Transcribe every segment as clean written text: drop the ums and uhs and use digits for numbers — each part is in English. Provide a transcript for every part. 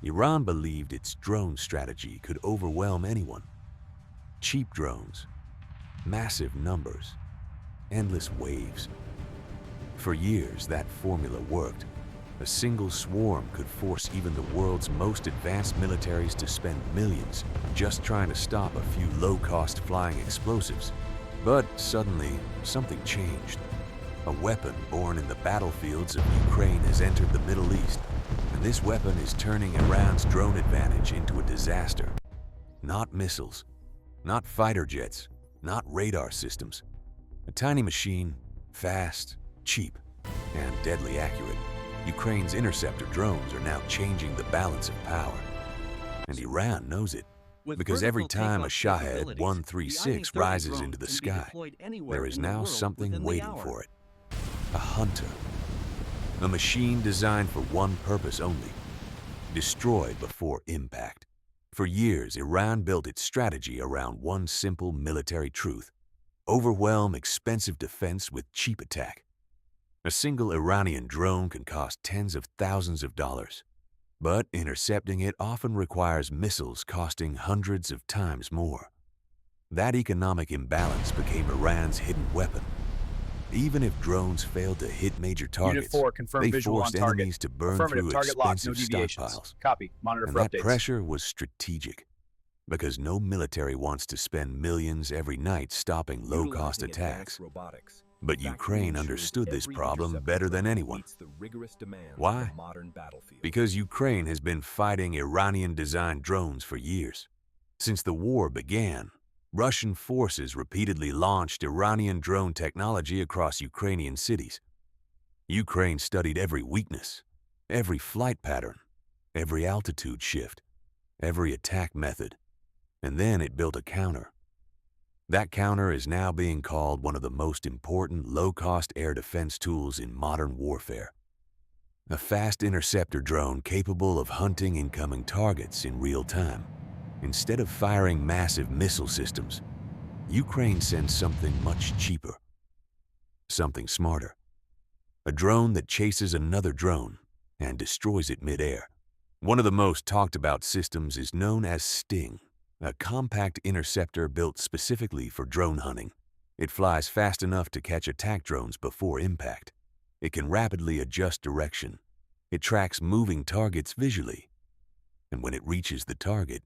Iran believed its drone strategy could overwhelm anyone. Cheap drones, massive numbers, endless waves. For years, that formula worked. A single swarm could force even the world's most advanced militaries to spend millions just trying to stop a few low-cost flying explosives. But suddenly, something changed. A weapon born in the battlefields of Ukraine has entered the Middle East, and this weapon is turning Iran's drone advantage into a disaster. Not missiles, not fighter jets, not radar systems. A tiny machine, fast, cheap, and deadly accurate. Ukraine's interceptor drones are now changing the balance of power. And Iran knows it, because every time a Shahed 136 rises into the sky, there is now something waiting for it. A hunter. A machine designed for one purpose only: destroy before impact. For years, Iran built its strategy around one simple military truth: overwhelm expensive defense with cheap attack. A single Iranian drone can cost tens of thousands of dollars, but intercepting it often requires missiles costing hundreds of times more. That economic imbalance became Iran's hidden weapon. Even if drones failed to hit major targets, Unit 4, confirm they visual on forced target. enemies to burn Affirmative, through target locked, no expensive deviations. stockpiles. Copy, monitor And for that updates. pressure was strategic, because no military wants to spend millions every night stopping low-cost attacks. But Ukraine understood this problem better than anyone. Why? Because Ukraine has been fighting Iranian-designed drones for years. Since the war began, Russian forces repeatedly launched Iranian drone technology across Ukrainian cities. Ukraine studied every weakness, every flight pattern, every altitude shift, every attack method, and then it built a counter. That counter is now being called one of the most important low-cost air defense tools in modern warfare. A fast interceptor drone capable of hunting incoming targets in real time. Instead of firing massive missile systems, Ukraine sends something much cheaper, something smarter. A drone that chases another drone and destroys it mid-air. One of the most talked about systems is known as Sting, a compact interceptor built specifically for drone hunting. It flies fast enough to catch attack drones before impact. It can rapidly adjust direction. It tracks moving targets visually. And when it reaches the target,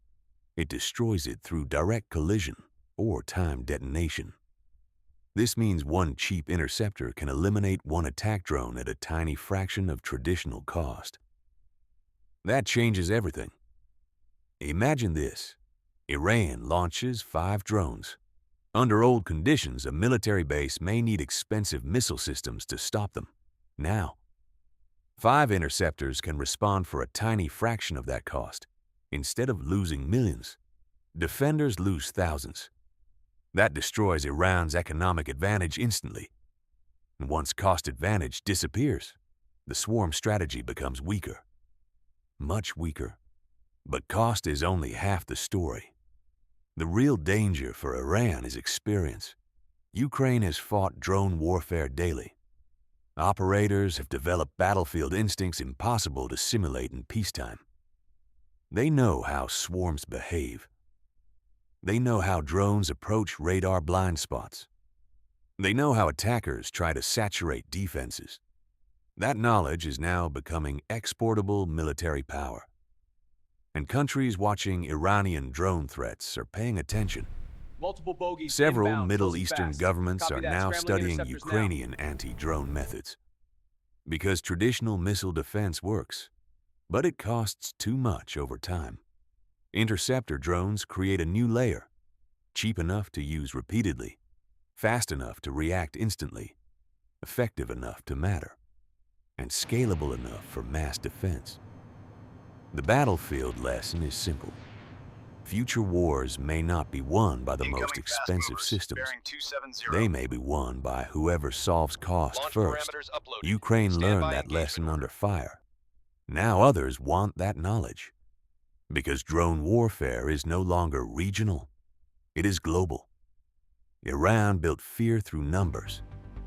it destroys it through direct collision or timed detonation. This means one cheap interceptor can eliminate one attack drone at a tiny fraction of traditional cost. That changes everything. Imagine this. Iran launches 5 drones. Under old conditions, a military base may need expensive missile systems to stop them. Now, 5 interceptors can respond for a tiny fraction of that cost. Instead of losing millions, defenders lose thousands. That destroys Iran's economic advantage instantly. And once cost advantage disappears, the swarm strategy becomes weaker. Much weaker. But cost is only half the story. The real danger for Iran is experience. Ukraine has fought drone warfare daily. Operators have developed battlefield instincts impossible to simulate in peacetime. They know how swarms behave. They know how drones approach radar blind spots. They know how attackers try to saturate defenses. That knowledge is now becoming exportable military power. And countries watching Iranian drone threats are paying attention. Multiple bogeys Several inbound, Middle closing Eastern fast. governments Copy are that. now Scrambling studying interceptors now. Ukrainian anti-drone methods. Because traditional missile defense works, but it costs too much over time. Interceptor drones create a new layer, cheap enough to use repeatedly, fast enough to react instantly, effective enough to matter, and scalable enough for mass defense. The battlefield lesson is simple. Future wars may not be won by the most expensive systems. They may be won by whoever solves cost first. Ukraine learned that lesson under fire. Now others want that knowledge. Because drone warfare is no longer regional, it is global. Iran built fear through numbers.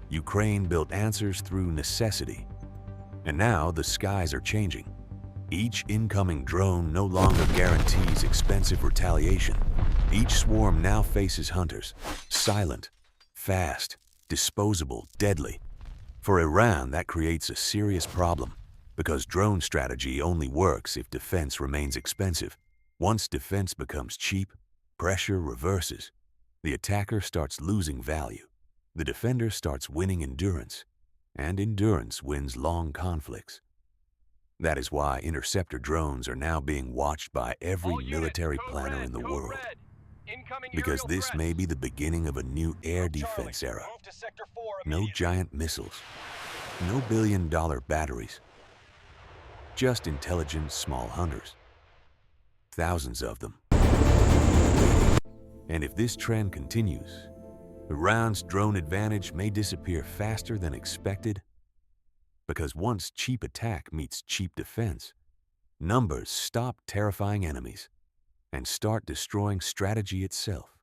Ukraine built answers through necessity. And now the skies are changing. Each incoming drone no longer guarantees expensive retaliation. Each swarm now faces hunters, silent, fast, disposable, deadly. For Iran, that creates a serious problem, because drone strategy only works if defense remains expensive. Once defense becomes cheap, pressure reverses. The attacker starts losing value. The defender starts winning endurance, and endurance wins long conflicts. That is why interceptor drones are now being watched by every military planner in the world. Because this may be the beginning of a new air defense era. No giant missiles, no billion-dollar batteries, just intelligent small hunters. Thousands of them. And if this trend continues, Iran's drone advantage may disappear faster than expected, because once cheap attack meets cheap defense, numbers stop terrifying enemies and start destroying strategy itself.